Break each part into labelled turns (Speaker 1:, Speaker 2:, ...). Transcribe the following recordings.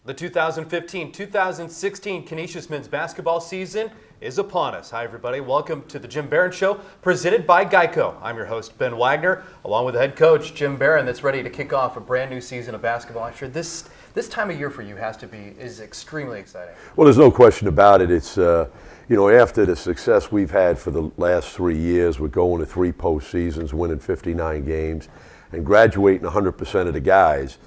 Speaker 1: The 2015-2016 Canisius men's basketball season is upon us. Hi, everybody. Welcome to the Jim Barron Show, presented by Geico. I'm your host, Ben Wagner, along with the head coach, Jim Barron, that's ready to kick off a brand new season of basketball. I'm sure this time of year for you is extremely exciting.
Speaker 2: Well, there's no question about it. It's, after the success we've had for the last 3 years, we're going to 3 postseasons, winning 59 games, and graduating 100% of the guys.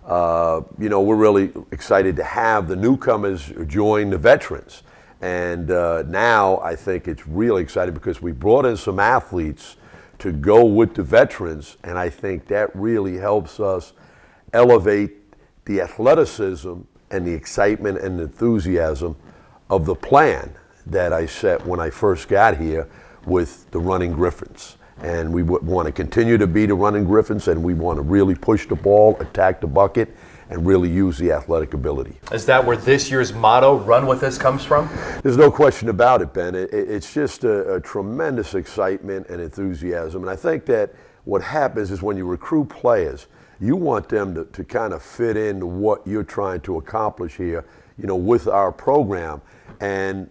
Speaker 2: We're really excited to have the newcomers join the veterans. And now I think it's really exciting because we brought in some athletes to go with the veterans, and I think that really helps us elevate the athleticism and the excitement and enthusiasm of the plan that I set when I first got here with the Running Griffins. And we want to continue to be the Running Griffins, and we want to really push the ball, attack the bucket, and really use the athletic ability.
Speaker 1: Is that where this year's motto, Run With Us, comes from?
Speaker 2: There's no question about it, Ben. It's just a tremendous excitement and enthusiasm. And I think that what happens is when you recruit players, you want them to kind of fit into what you're trying to accomplish here, with our program. And,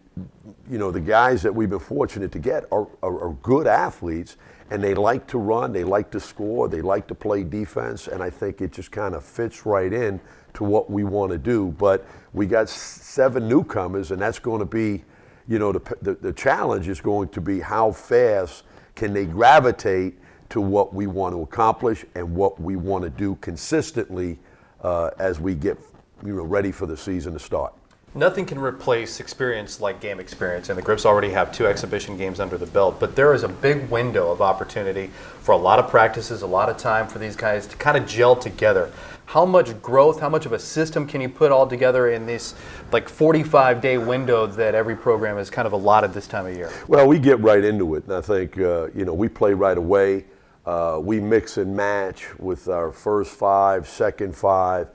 Speaker 2: the guys that we've been fortunate to get are good athletes, and they like to run, they like to score, they like to play defense, and I think it just kind of fits right in to what we want to do. But we got 7 newcomers, and that's going to be, the challenge is going to be how fast can they gravitate to what we want to accomplish and what we want to do consistently as we get ready for the season to start.
Speaker 1: Nothing can replace experience like game experience, and the Griffs already have 2 exhibition games under the belt, but there is a big window of opportunity for a lot of practices, a lot of time for these guys to kind of gel together. How much growth, how much of a system can you put all together in this 45-day window that every program is kind of allotted this time of year?
Speaker 2: Well, we get right into it, and I think, we play right away. We mix and match with our first 5, second 5,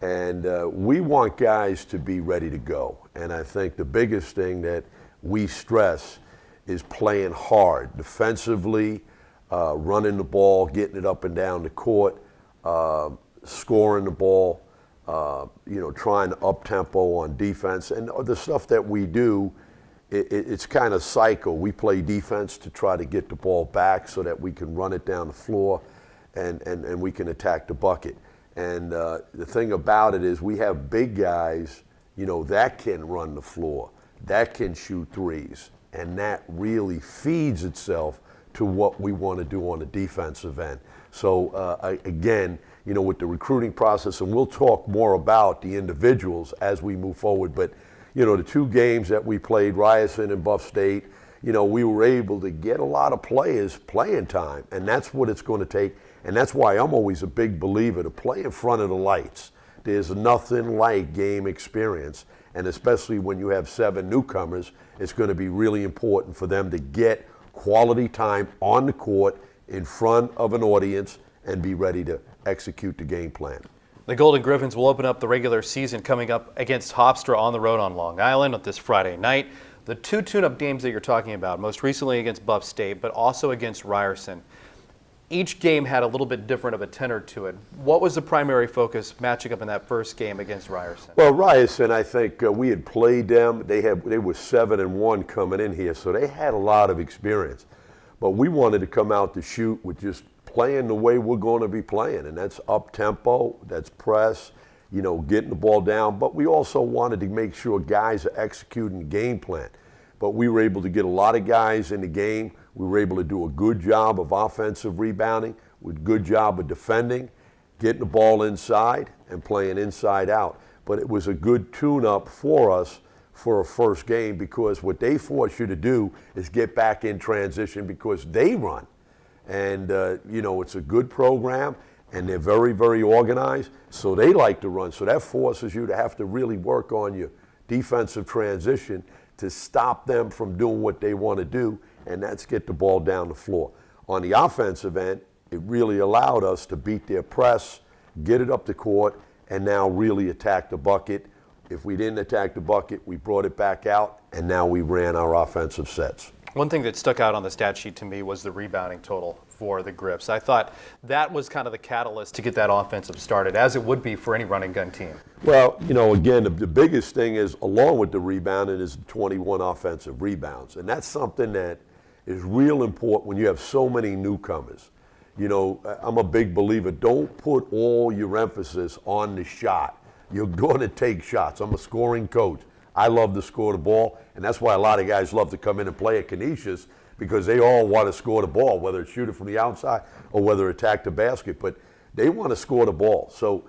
Speaker 2: and we want guys to be ready to go. And I think the biggest thing that we stress is playing hard, defensively, running the ball, getting it up and down the court, scoring the ball, trying to up-tempo on defense. And the stuff that we do, it's kind of cycle. We play defense to try to get the ball back so that we can run it down the floor and we can attack the bucket. And the thing about it is we have big guys, that can run the floor, that can shoot threes, and that really feeds itself to what we want to do on the defensive end. So again, with the recruiting process, and we'll talk more about the individuals as we move forward, but the 2 games that we played, Ryerson and Buff State, we were able to get a lot of players playing time, and that's what it's going to take. And that's why I'm always a big believer to play in front of the lights. There's nothing like game experience, and especially when you have 7 newcomers, it's going to be really important for them to get quality time on the court in front of an audience and be ready to execute the game plan.
Speaker 1: The Golden Griffins will open up the regular season coming up against Hofstra on the road on Long Island this Friday night. The 2 tune-up games that you're talking about, most recently against Buff State, but also against Ryerson, each game had a little bit different of a tenor to it. What was the primary focus matching up in that first game against Ryerson?
Speaker 2: Well, Ryerson, I think we had played them. They were 7-1 coming in here, so they had a lot of experience. But we wanted to come out to shoot with just playing the way we're going to be playing, and that's up-tempo, that's press, getting the ball down. But we also wanted to make sure guys are executing the game plan. But we were able to get a lot of guys in the game. We were able to do a good job of offensive rebounding, with a good job of defending, getting the ball inside and playing inside out. But it was a good tune-up for us for a first game, because what they force you to do is get back in transition because they run. And, it's a good program, and they're very, very organized, so they like to run. So that forces you to have to really work on your defensive transition to stop them from doing what they want to do, and that's get the ball down the floor. On the offensive end, it really allowed us to beat their press, get it up the court, and now really attack the bucket. If we didn't attack the bucket, we brought it back out, and now we ran our offensive sets.
Speaker 1: One thing that stuck out on the stat sheet to me was the rebounding total for the Grips. I thought that was kind of the catalyst to get that offensive started, as it would be for any running gun team.
Speaker 2: Well, again, the biggest thing is, along with the rebounding, is 21 offensive rebounds. And that's something that is real important when you have so many newcomers. I'm a big believer, don't put all your emphasis on the shot. You're going to take shots. I'm a scoring coach. I love to score the ball, and that's why a lot of guys love to come in and play at Canisius, because they all want to score the ball, whether it's shoot it from the outside or whether attack the basket, but they want to score the ball. So,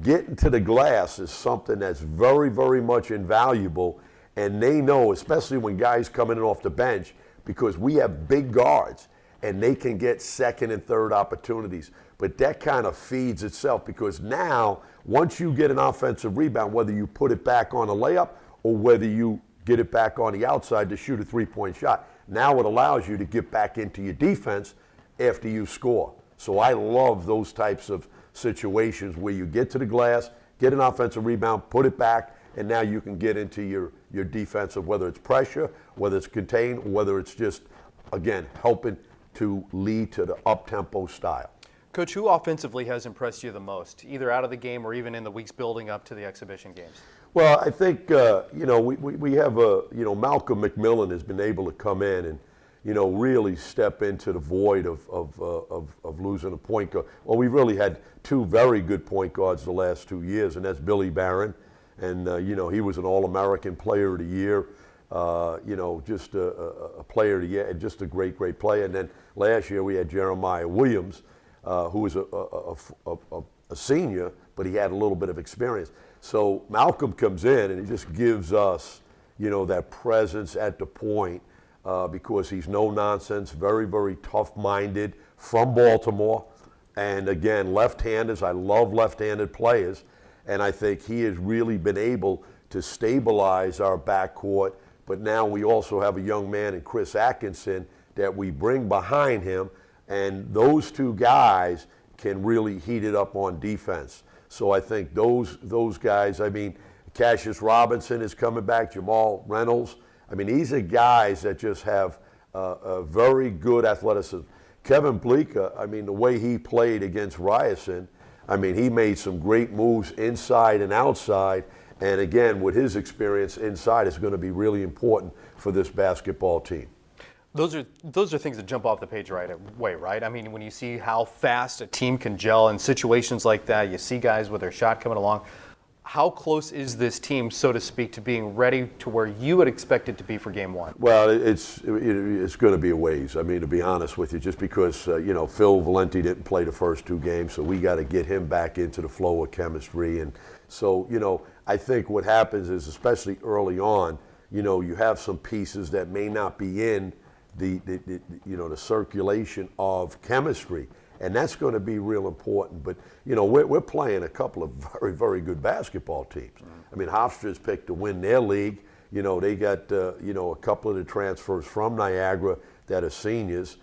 Speaker 2: getting to the glass is something that's very, very much invaluable, and they know, especially when guys coming in off the bench, because we have big guards, and they can get second and third opportunities. But that kind of feeds itself, because now, once you get an offensive rebound, whether you put it back on a layup or whether you get it back on the outside to shoot a three-point shot, now it allows you to get back into your defense after you score. So I love those types of situations where you get to the glass, get an offensive rebound, put it back, and now you can get into your defensive, whether it's pressure, whether it's contain, whether it's just, again, helping to lead to the up-tempo style.
Speaker 1: Coach, who offensively has impressed you the most, either out of the game or even in the weeks building up to the exhibition games?
Speaker 2: Well, I think, we have Malcolm McMillan has been able to come in and, really step into the void of losing a point guard. Well, we've really had two very good point guards the last 2 years, and that's Billy Barron. And, he was an All-American Player of the Year, just a Player of the Year, and just a great, great player. And then last year we had Jeremiah Williams, who was a senior, but he had a little bit of experience. So Malcolm comes in and he just gives us, that presence at the point, because he's no nonsense, very, very tough-minded, from Baltimore. And again, left-handers, I love left-handed players. And I think he has really been able to stabilize our backcourt. But now we also have a young man in Chris Atkinson that we bring behind him. And those two guys can really heat it up on defense. So I think those guys, Cassius Robinson is coming back, Jamal Reynolds. These are guys that just have a very good athleticism. Kevin Bleeker, the way he played against Ryerson, he made some great moves inside and outside. And again, with his experience inside, is going to be really important for this basketball team.
Speaker 1: Those are things that jump off the page right away, right? When you see how fast a team can gel in situations like that, you see guys with their shot coming along. How close is this team, so to speak, to being ready to where you would expect it to be for game one?
Speaker 2: Well, it's going to be a ways. To be honest with you, just because, Phil Valenti didn't play the first two games, so we got to get him back into the flow of chemistry. And so, I think what happens is, especially early on, you have some pieces that may not be in the circulation of chemistry, and that's going to be real important. But we're playing a couple of very, very good basketball teams. Hofstra's picked to win their league. They got a couple of the transfers from Niagara that are seniors.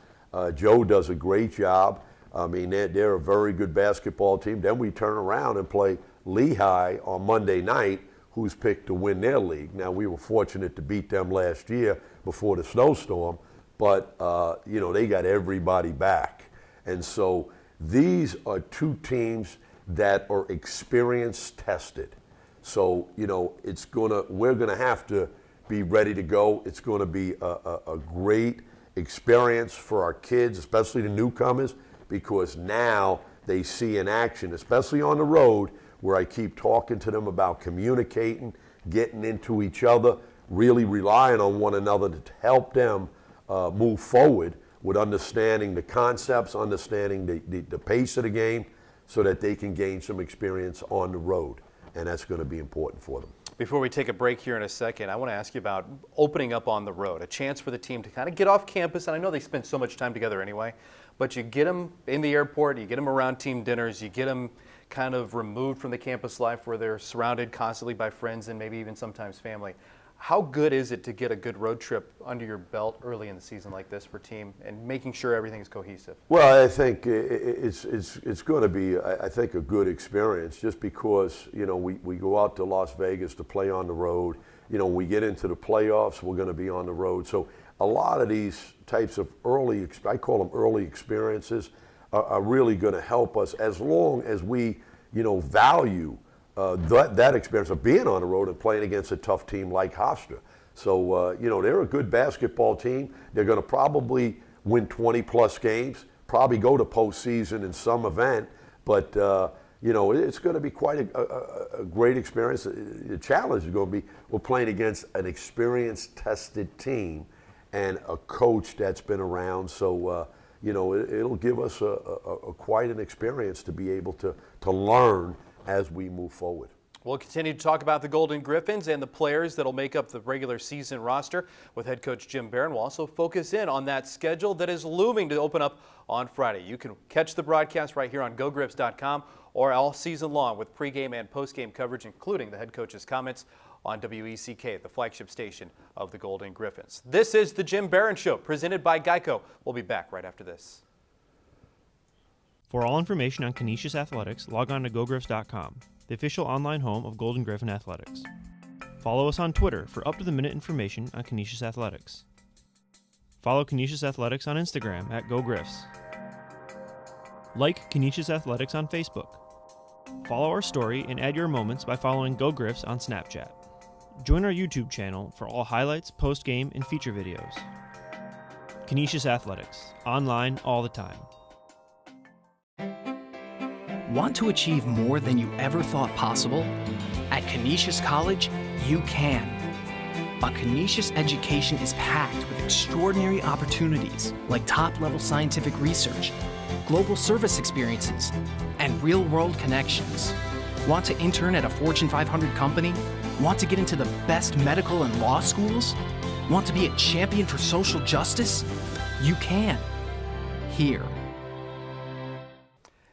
Speaker 2: Joe does a great job. They're a very good basketball team. Then we turn around and play Lehigh on Monday night, who's picked to win their league. Now, we were fortunate to beat them last year before the snowstorm, but, they got everybody back. And so these are two teams that are experience tested. So, we're going to have to be ready to go. It's going to be a great experience for our kids, especially the newcomers, because now they see in action, especially on the road, where I keep talking to them about communicating, getting into each other, really relying on one another to help them move forward with understanding the concepts, understanding the pace of the game, so that they can gain some experience on the road. And that's going to be important for them.
Speaker 1: Before we take a break here in a second, I want to ask you about opening up on the road, a chance for the team to kind of get off campus. And I know they spend so much time together anyway, but you get them in the airport, you get them around team dinners, you get them kind of removed from the campus life where they're surrounded constantly by friends and maybe even sometimes family. How good is it to get a good road trip under your belt early in the season like this for team and making sure everything's cohesive?
Speaker 2: Well, I think it's going to be, I think, a good experience, just because, we go out to Las Vegas to play on the road. We get into the playoffs, we're going to be on the road. So a lot of these types of I call them early experiences, are really going to help us as long as we, value that experience of being on the road and playing against a tough team like Hofstra. So, they're a good basketball team. They're going to probably win 20-plus games, probably go to postseason in some event, but, it's going to be quite a great experience. The challenge is going to be we're playing against an experienced, tested team and a coach that's been around. So, it'll give us quite an experience to be able to learn as we move forward.
Speaker 1: We'll continue to talk about the Golden Griffins and the players that'll make up the regular season roster with head coach Jim Barron. We'll also focus in on that schedule that is looming to open up on Friday. You can catch the broadcast right here on GoGriffs.com or all season long with pregame and postgame coverage, including the head coach's comments on WECK, the flagship station of the Golden Griffins. This is the Jim Barron Show, presented by Geico. We'll be back right after this.
Speaker 3: For all information on Canisius Athletics, log on to GoGriffs.com, the official online home of Golden Griffin Athletics. Follow us on Twitter for up-to-the-minute information on Canisius Athletics. Follow Canisius Athletics on Instagram at GoGriffs. Like Canisius Athletics on Facebook. Follow our story and add your moments by following GoGriffs on Snapchat. Join our YouTube channel for all highlights, post-game, and feature videos. Canisius Athletics, online all the time.
Speaker 4: Want to achieve more than you ever thought possible? At Canisius College, you can. A Canisius education is packed with extraordinary opportunities like top-level scientific research, global service experiences, and real-world connections. Want to intern at a Fortune 500 company? Want to get into the best medical and law schools? Want to be a champion for social justice? You can. Here.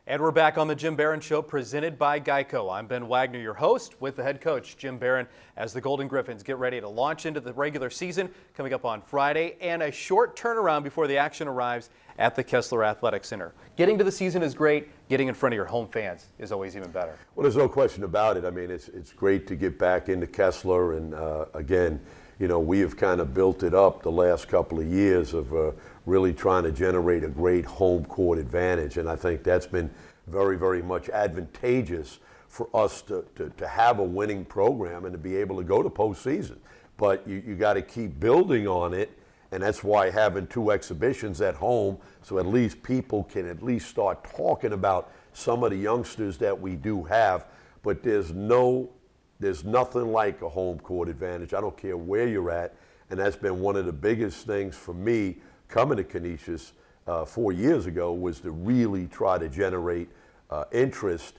Speaker 1: And we're back on the Jim Barron Show, presented by Geico. I'm Ben Wagner, your host, with the head coach, Jim Barron, as the Golden Griffins get ready to launch into the regular season coming up on Friday, and a short turnaround before the action arrives at the Kessler Athletic Center. Getting to the season is great. Getting in front of your home fans is always even better.
Speaker 2: Well, there's no question about it. I mean, it's great to get back into Kessler, and again, we have kind of built it up the last couple of years of really trying to generate a great home court advantage. And I think that's been very, very much advantageous for us to have a winning program and to be able to go to postseason. But you got to keep building on it. And that's why having 2 exhibitions at home, so at least people can at least start talking about some of the youngsters that we do have. But there's nothing like a home court advantage. I don't care where you're at, and that's been one of the biggest things for me coming to Canisius 4 years ago, was to really try to generate interest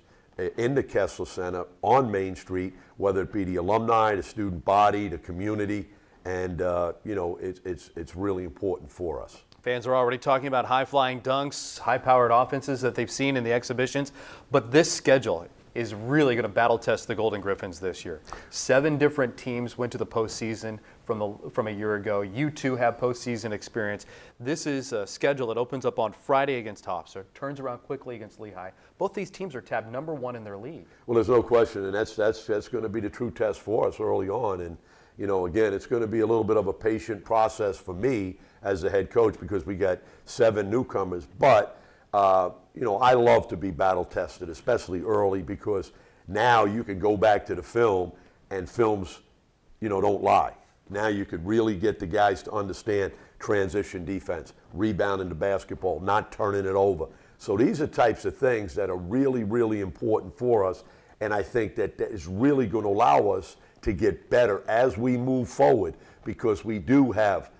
Speaker 2: in the Kessler Center on Main Street, whether it be the alumni, the student body, the community, and it's really important for us.
Speaker 1: Fans are already talking about high-flying dunks, high-powered offenses that they've seen in the exhibitions, but this schedule is really going to battle test the Golden Griffins this year. 7 different teams went to the postseason from a year ago. You two have postseason experience. This is a schedule that opens up on Friday against Hofstra, turns around quickly against Lehigh. Both these teams are tabbed number 1 in their league. Well,
Speaker 2: there's no question, and that's going to be the true test for us early on. And again, it's going to be a little bit of a patient process for me as the head coach because we got 7 newcomers, but I love to be battle tested, especially early, because now you can go back to the film and films, don't lie. Now you could really get the guys to understand transition defense, rebounding the basketball, not turning it over. So these are types of things that are really, really important for us, and I think that is really going to allow us to get better as we move forward, because we do have,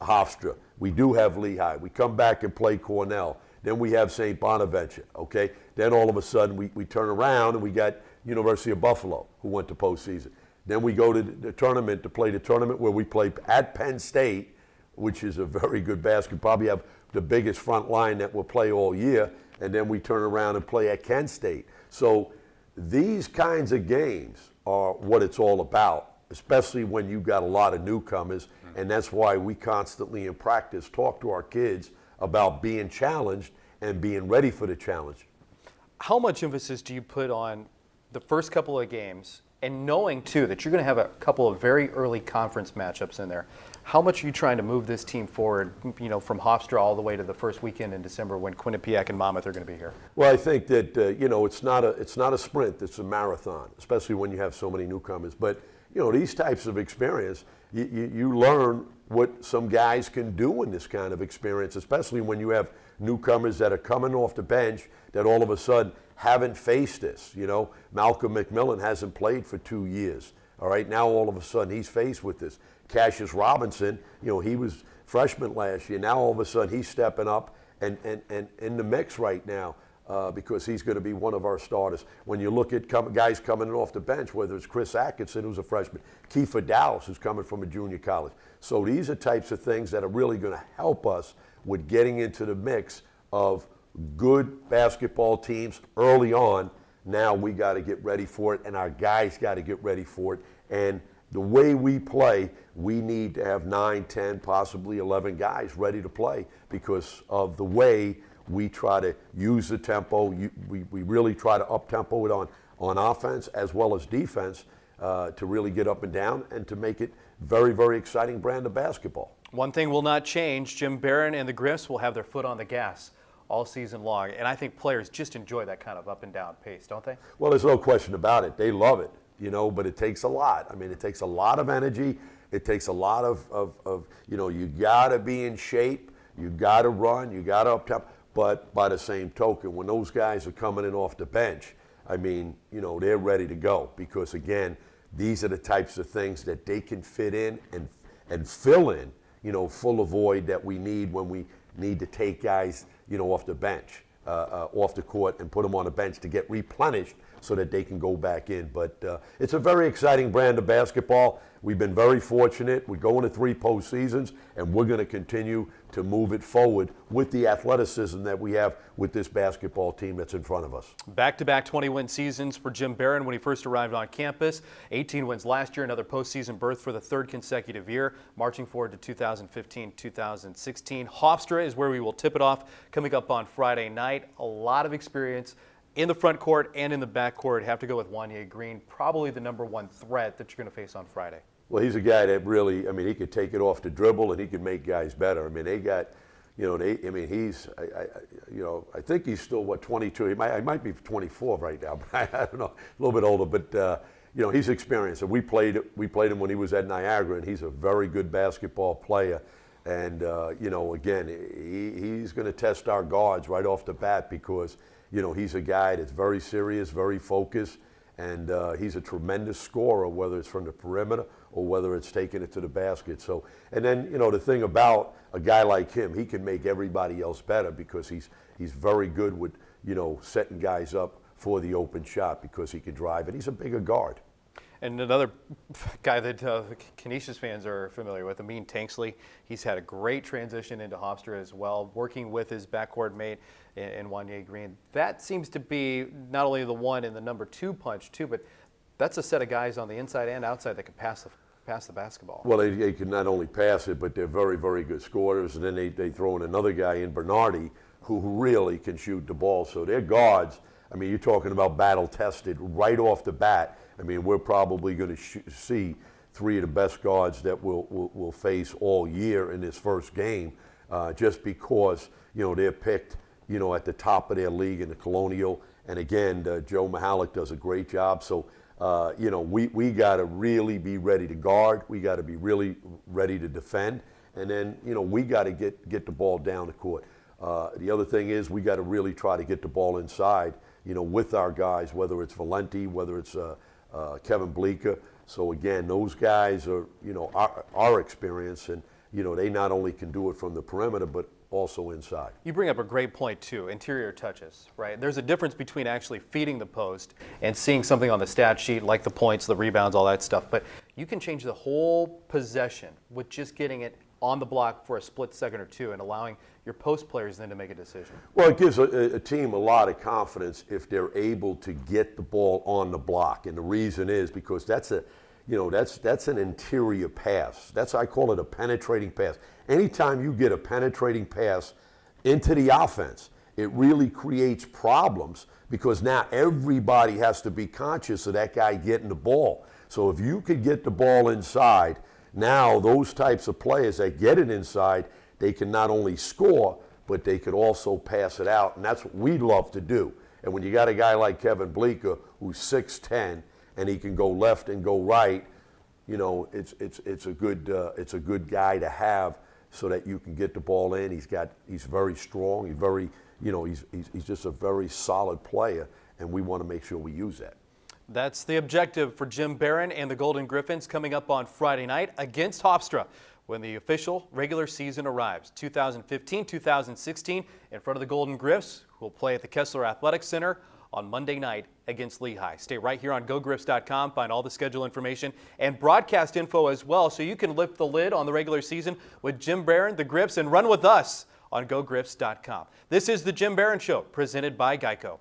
Speaker 2: Hofstra, we do have Lehigh, we come back and play Cornell. Then we have St. Bonaventure, okay? Then all of a sudden we turn around and we got University of Buffalo, who went to postseason. Then we go to the tournament to play the tournament where we play at Penn State, which is a very good basketball. Probably have the biggest front line that will play all year. And then we turn around and play at Kent State. So these kinds of games are what it's all about, especially when you've got a lot of newcomers. And that's why we constantly in practice talk to our kids about being challenged and being ready for the challenge.
Speaker 1: How much emphasis do you put on the first couple of games and knowing, too, that you're going to have a couple of very early conference matchups in there? How much are you trying to move this team forward, from Hofstra all the way to the first weekend in December when Quinnipiac and Monmouth are going to be here?
Speaker 2: Well, I think that it's not a sprint; it's a marathon, especially when you have so many newcomers. But these types of experience, you learn what some guys can do in this kind of experience, especially when you have newcomers that are coming off the bench that all of a sudden haven't faced this. Malcolm McMillan hasn't played for 2 years. All right, now all of a sudden he's faced with this. Cassius Robinson, he was freshman last year. Now all of a sudden he's stepping up and in the mix right now because he's going to be one of our starters. When you look at guys coming off the bench, whether it's Chris Atkinson, who's a freshman, Kiefer Dallas, who's coming from a junior college. So these are types of things that are really going to help us with getting into the mix of good basketball teams early on. Now we got to get ready for it, and our guys got to get ready for it. And the way we play, we need to have 9, 10, possibly 11 guys ready to play because of the way we try to use the tempo. We really try to up-tempo it on offense as well as defense to really get up and down and to make it very, very exciting brand of basketball.
Speaker 1: One thing will not change. Jim Barron and the Griffs will have their foot on the gas all season long. And I think players just enjoy that kind of up and down pace, don't they?
Speaker 2: Well, there's no question about it. They love it, but it takes a lot. I mean, it takes a lot of energy. It takes a lot of you got to be in shape. You got to run. You got to up tempo. But by the same token, when those guys are coming in off the bench, I mean, they're ready to go because, again, these are the types of things that they can fit in and fill in, fill a void that we need when we need to take guys, off the bench, off the court and put them on the bench to get replenished so that they can go back in. But it's a very exciting brand of basketball. We've been very fortunate. We're going to 3 postseasons, and we're going to continue to move it forward with the athleticism that we have with this basketball team that's in front of us.
Speaker 1: Back-to-back 20-win seasons for Jim Barron when he first arrived on campus. 18 wins last year, another postseason berth for the 3rd consecutive year, marching forward to 2015-2016. Hofstra is where we will tip it off coming up on Friday night. A lot of experience in the front court and in the back court. Have to go with Wanye Green, probably the number 1 threat that you're going to face on Friday.
Speaker 2: Well, he's a guy that really, he could take it off the dribble and he could make guys better. They got, he's, I think he's still, 22? He might be 24 right now, but I don't know, a little bit older. But, he's experienced. And we played him when he was at Niagara, and he's a very good basketball player. And, again, he's going to test our guards right off the bat because, he's a guy that's very serious, very focused. And he's a tremendous scorer, whether it's from the perimeter or whether it's taking it to the basket. So, and then, the thing about a guy like him, he can make everybody else better because he's very good with, setting guys up for the open shot because he can drive, and he's a bigger guard.
Speaker 1: And another guy that Canisius fans are familiar with, Amin Tanksley, he's had a great transition into Hofstra as well, working with his backcourt mate in Wanye Green. That seems to be not only the one in the number 2 punch, too, but that's a set of guys on the inside and outside that can pass the basketball.
Speaker 2: Well, they can not only pass it, but they're very, very good scorers. And then they throw in another guy in Bernardi who really can shoot the ball. So they're guards. You're talking about battle-tested right off the bat. We're probably going to see 3 of the best guards that we'll face all year in this first game just because, they're picked, at the top of their league in the Colonial. And again, Joe Mahalik does a great job. So, we got to really be ready to guard. We got to be really ready to defend. And then, we got to get the ball down the court. The other thing is we got to really try to get the ball inside, with our guys, whether it's Valenti, whether it's Kevin Bleeker. So again, those guys are, our experience, and, they not only can do it from the perimeter, but also inside.
Speaker 1: You bring up a great point, too, interior touches, right? There's a difference between actually feeding the post and seeing something on the stat sheet, like the points, the rebounds, all that stuff. But you can change the whole possession with just getting it on the block for a split second or two and allowing your post players then to make a decision.
Speaker 2: Well, it gives a team a lot of confidence if they're able to get the ball on the block. And the reason is because that's an interior pass. I call it a penetrating pass. Anytime you get a penetrating pass into the offense, it really creates problems because now everybody has to be conscious of that guy getting the ball. So if you could get the ball inside, Now those types of players that get it inside, they can not only score, but they could also pass it out, and that's what we love to do. And when you got a guy like Kevin Bleeker who's 6'10", and he can go left and go right, you know, it's a good guy to have so that you can get the ball in. He's very strong. He's just a very solid player, and we want to make sure we use that.
Speaker 1: That's the objective for Jim Barron and the Golden Griffins coming up on Friday night against Hofstra when the official regular season arrives. 2015-2016 in front of the Golden Griffs, who will play at the Kessler Athletic Center on Monday night against Lehigh. Stay right here on GoGriffs.com. Find all the schedule information and broadcast info as well, so you can lift the lid on the regular season with Jim Barron, the Griffs, and run with us on GoGriffs.com. This is the Jim Barron Show, presented by Geico.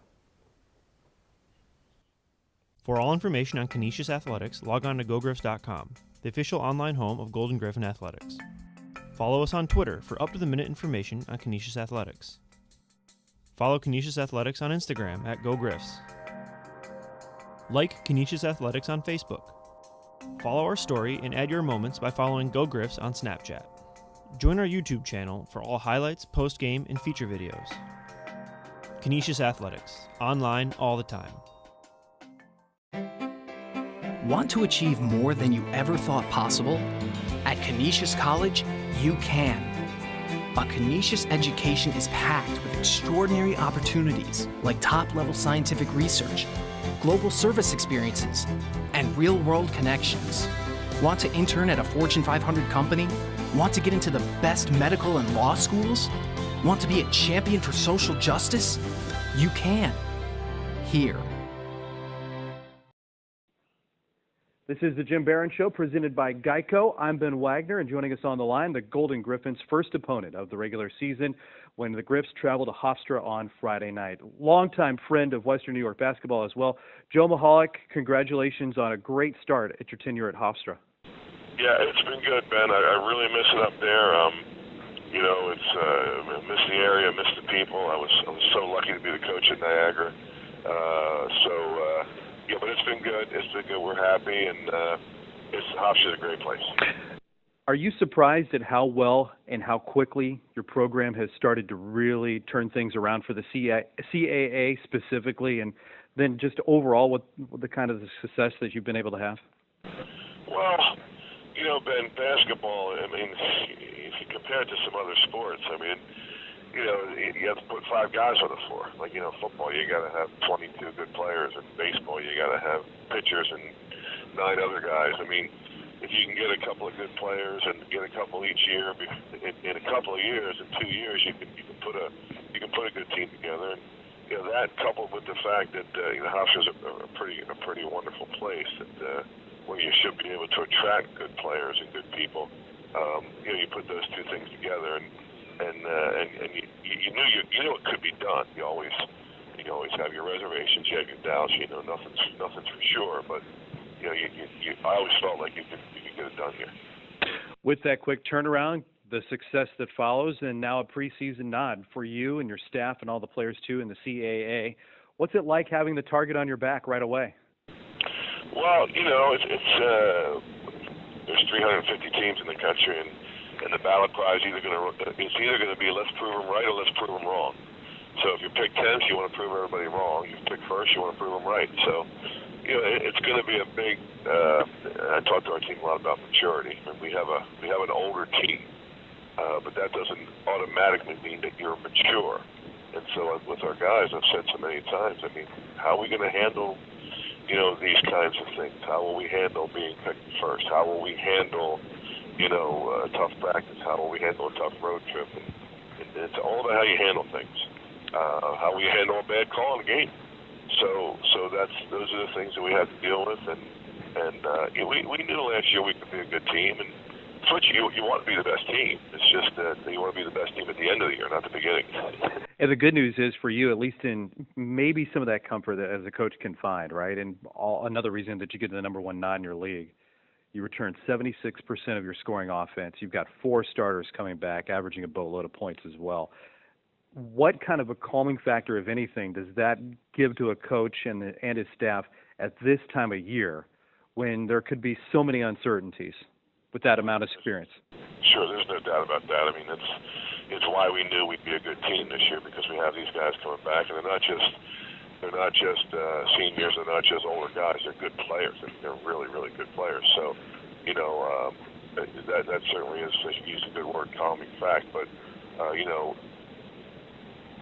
Speaker 3: For all information on Canisius Athletics, log on to GoGriffs.com, the official online home of Golden Griffin Athletics. Follow us on Twitter for up-to-the-minute information on Canisius Athletics. Follow Canisius Athletics on Instagram at GoGriffs. Like Canisius Athletics on Facebook. Follow our story and add your moments by following GoGriffs on Snapchat. Join our YouTube channel for all highlights, post-game, and feature videos. Canisius Athletics, online all the time.
Speaker 4: Want to achieve more than you ever thought possible? At Canisius College, you can. A Canisius education is packed with extraordinary opportunities like top-level scientific research, global service experiences, and real-world connections. Want to intern at a Fortune 500 company? Want to get into the best medical and law schools? Want to be a champion for social justice? You can. Here.
Speaker 5: This is the Jim Barron Show, presented by Geico. I'm Ben Wagner, and joining us on the line, the Golden Griffins' first opponent of the regular season when the Griffs travel to Hofstra on Friday night. Longtime friend of Western New York basketball as well. Joe Mahalik, congratulations on a great start at your tenure at Hofstra.
Speaker 6: Yeah, it's been good, Ben. I really miss it up there. I miss the area, I miss the people. I was so lucky to be the coach at Niagara. Yeah, but it's been good. It's been good. We're happy, and Hofstra's a great place.
Speaker 5: Are you surprised at how well and how quickly your program has started to really turn things around for the CAA specifically, and then just overall with the kind of the success that you've been able to have?
Speaker 6: Well, Ben, basketball, I mean, if you compare it to some other sports, I mean, you have to put 5 guys on the floor. Like, football, you got to have 22 good players. In baseball, you got to have pitchers and 9 other guys. I mean, if you can get a couple of good players and get a couple each year, in a couple of years, in 2 years, you can put a good team together. And that coupled with the fact that Hofstra's a pretty wonderful place that where you should be able to attract good players and good people. You put those two things together, and you knew it could be done. You always have your reservations, you have your doubts. Nothing's for sure, but I always felt like you could get it done here.
Speaker 5: With that quick turnaround, the success that follows, and now a preseason nod for you and your staff and all the players too in the CAA. What's it like having the target on your back right away?
Speaker 6: Well, there's 350 teams in the country, and the ballot cry is either going to be let's prove them right or let's prove them wrong. So if you pick 10th, you want to prove everybody wrong. If you pick first, you want to prove them right. So it's going to be a big. I talked to our team a lot about maturity, and we have an older team, but that doesn't automatically mean that you're mature. And so with our guys, I've said so many times. I mean, how are we going to handle these kinds of things? How will we handle being picked first? How will we handle a tough practice? How will we handle a tough road trip? And it's all about how you handle things. How we handle a bad call in a game. So those are the things that we have to deal with. And we knew last year we could be a good team. And it's what you want to be the best team. It's just that you want to be the best team at the end of the year, not the beginning.
Speaker 5: And the good news is for you, at least in maybe some of that comfort that as a coach can find, right? And another reason that you get the number 1 nod in your league. You return 76% of your scoring offense. You've got 4 starters coming back, averaging a boatload of points as well. What kind of a calming factor, if anything, does that give to a coach and his staff at this time of year when there could be so many uncertainties? with that amount of experience.
Speaker 6: Sure, there's no doubt about that. I mean, it's why we knew we'd be a good team this year, because we have these guys coming back, and they're not just seniors, they're not just older guys. They're good players. They're really, really good players. So, you know, that certainly is, to use a good word, calming fact. But you know,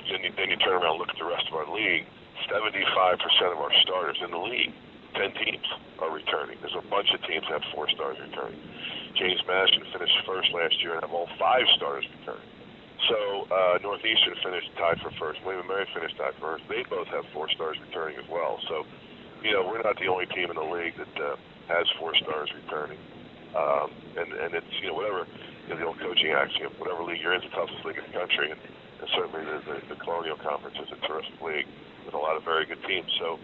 Speaker 6: then you turn around and look at the rest of our league. 75% of our starters in the league, 10 teams, are returning. There's a bunch of teams that have 4 starters returning. James Madison finished first last year and have all 5 starters returning. So Northeastern finished tied for first. William & Mary finished tied for first. They both have 4 stars returning as well. So, you know, we're not the only team in the league that has 4 stars returning. And it's, you know, whatever, you know, the old coaching axiom, whatever league you're in, it's the toughest league in the country. And certainly the Colonial Conference is a terrific league with a lot of very good teams. So,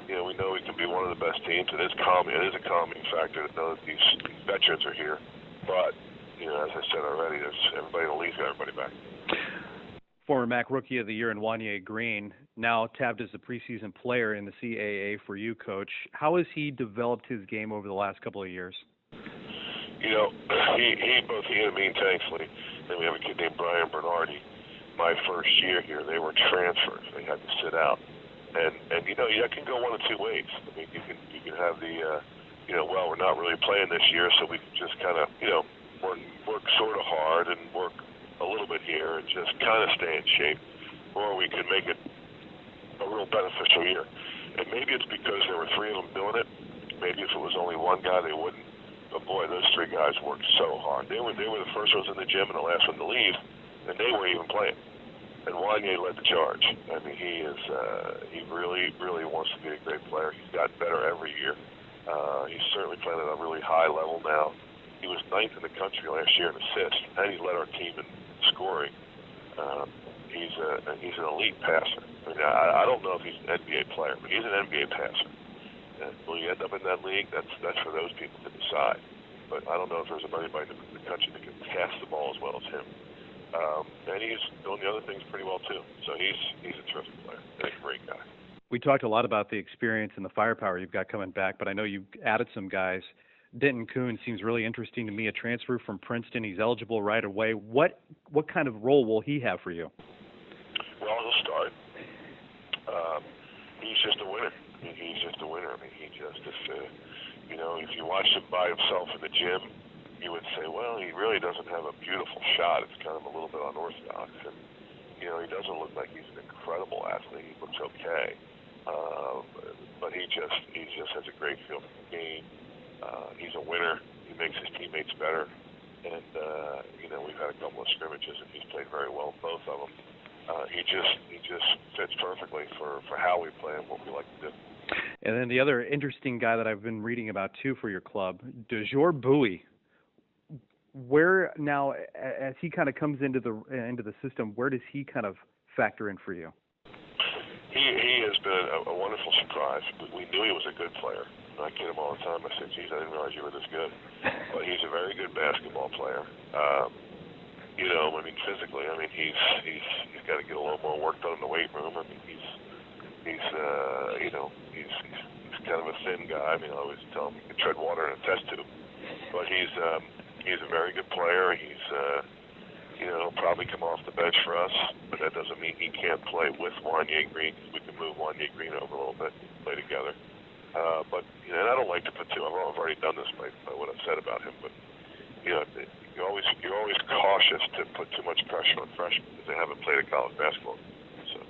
Speaker 6: you know, we know we can be one of the best teams. It is calming. It is a calming factor to know that these veterans are here. But, you know, as I said already, there's everybody in the league's got everybody back.
Speaker 5: Former MAC Rookie of the Year in Wanye Green, now tabbed as the preseason player in the CAA for you, Coach. How has he developed his game over the last couple of years?
Speaker 6: You know, both he and me, thankfully. Then we have a kid named Brian Bernardi. My first year here, they were transfers. They had to sit out. And you know, that can go one of two ways. I mean, you can have the, you know, well, we're not really playing this year, so we can just kind of, you know, work sort of hard and work a little bit here and just kind of stay in shape. Or we could make it a real beneficial year. And maybe it's because there were 3 of them doing it. Maybe if it was only one guy, they wouldn't. But boy, those 3 guys worked so hard. They were the first ones in the gym and the last one to leave, and they weren't even playing. And Wanye led the charge. I mean, he really, really wants to be a great player. He's gotten better every year. He's certainly playing at a really high level now. He was 9th in the country last year in assists, and he led our team in scoring. He's an elite passer. I mean, I don't know if he's an NBA player, but he's an NBA passer. And will he end up in that league? That's for those people to decide. But I don't know if there's anybody in the country that can pass the ball as well as him. And he's doing the other things pretty well too. So he's a terrific player and a great guy.
Speaker 5: We talked a lot about the experience and the firepower you've got coming back, but I know you've added some guys. Denton Kuhn seems really interesting to me, a transfer from Princeton. He's eligible right away. What kind of role will he have for you?
Speaker 6: Well, he'll start. He's just a winner. He's just a winner. I mean, he just is, you know, if you watch him by himself in the gym, you would say, well, he really doesn't have a beautiful shot. It's kind of a little bit unorthodox. And, you know, he doesn't look like he's an incredible athlete. He looks okay. But he just has a great feel for the game. He's a winner. He makes his teammates better. And, you know, we've had a couple of scrimmages, and he's played very well in both of them. He just fits perfectly for how we play and what we like to do.
Speaker 5: And then the other interesting guy that I've been reading about, too, for your club, DeJour Bowie. Where now, as he kind of comes into the system, where does he kind of factor in for you?
Speaker 6: He has been a wonderful surprise. We knew he was a good player. I kid him all the time. I said, geez, I didn't realize you were this good. But he's a very good basketball player. You know, I mean, physically, I mean, he's got to get a little more work done in the weight room. I mean, he's you know, he's kind of a thin guy. I mean, I always tell him he can tread water in a test tube. But he's a very good player. He's you know, probably come off the bench for us, but that doesn't mean he can't play with Wanye Green. We can move Wanye Green over a little bit, play together. But you know, and I don't like to put I've already done this by what I've said about him, but you know, you're always cautious to put too much pressure on freshmen because they haven't played a college basketball. So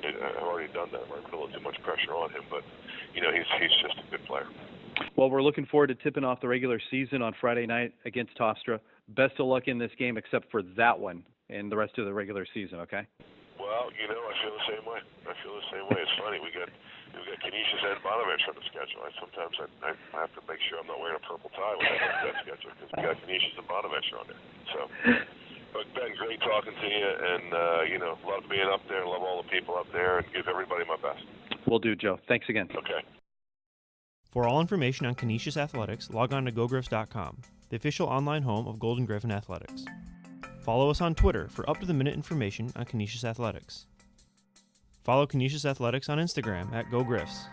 Speaker 6: I've already done that. I've put a little too much pressure on him, but you know, he's just a good player.
Speaker 5: Well, we're looking forward to tipping off the regular season on Friday night against Hofstra. Best of luck in this game, except for that one and the rest of the regular season. Okay.
Speaker 6: Well, you know, I feel the same way. It's funny. We got Canisius and Bonaventure on the schedule. Sometimes I have to make sure I'm not wearing a purple tie when I go to that schedule because we got Canisius and Bonaventure on there. So, but Ben, great talking to you, and you know, love being up there, love all the people up there, and give everybody my best.
Speaker 5: Will do, Joe. Thanks again.
Speaker 6: Okay.
Speaker 3: For all information on Canisius Athletics, log on to gogriffs.com, the official online home of Golden Griffin Athletics. Follow us on Twitter for up-to-the-minute information on Canisius Athletics. Follow Canisius Athletics on Instagram at GoGriffs.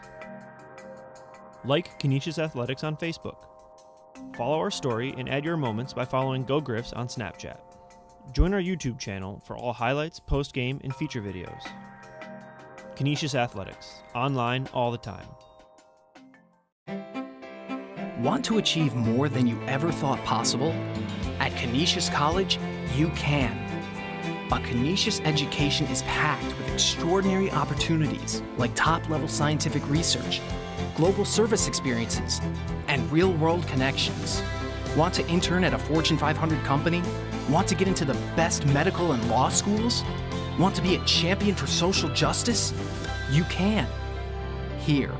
Speaker 3: Like Canisius Athletics on Facebook. Follow our story and add your moments by following Go Griffs on Snapchat. Join our YouTube channel for all highlights, post-game, and feature videos. Canisius Athletics, online all the time.
Speaker 4: Want to achieve more than you ever thought possible? At Canisius College, you can. A Canisius education is packed with extraordinary opportunities like top-level scientific research, global service experiences, and real-world connections. Want to intern at a Fortune 500 company? Want to get into the best medical and law schools? Want to be a champion for social justice? You can. Here.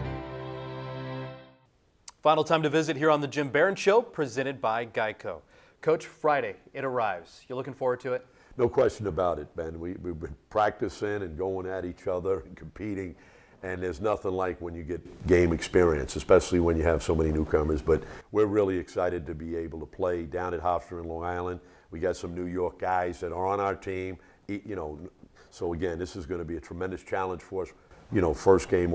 Speaker 1: Final time to visit here on the Jim Barron Show, presented by Geico. Coach, Friday, it arrives. You looking forward to it?
Speaker 2: No question about it, Ben. We've been practicing and going at each other and competing, and there's nothing like when you get game experience, especially when you have so many newcomers. But we're really excited to be able to play down at Hofstra in Long Island. We got some New York guys that are on our team, so again, this is going to be a tremendous challenge for us. First game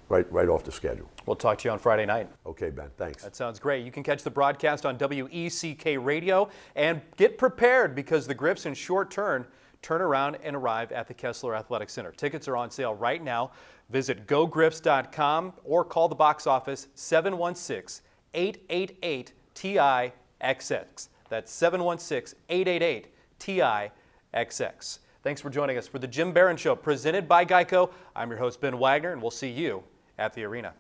Speaker 2: right off the schedule.
Speaker 1: We'll talk to you on Friday night.
Speaker 2: Okay, Ben, thanks.
Speaker 1: That sounds great. You can catch the broadcast on WECK Radio and get prepared because the Griffs in short turn around and arrive at the Kessler Athletic Center. Tickets are on sale right now. Visit gogriffs.com or call the box office 716-888-TIXX. That's 716-888-TIXX. Thanks for joining us for the Jim Barron Show, presented by Geico. I'm your host, Ben Wagner, and we'll see you at the arena.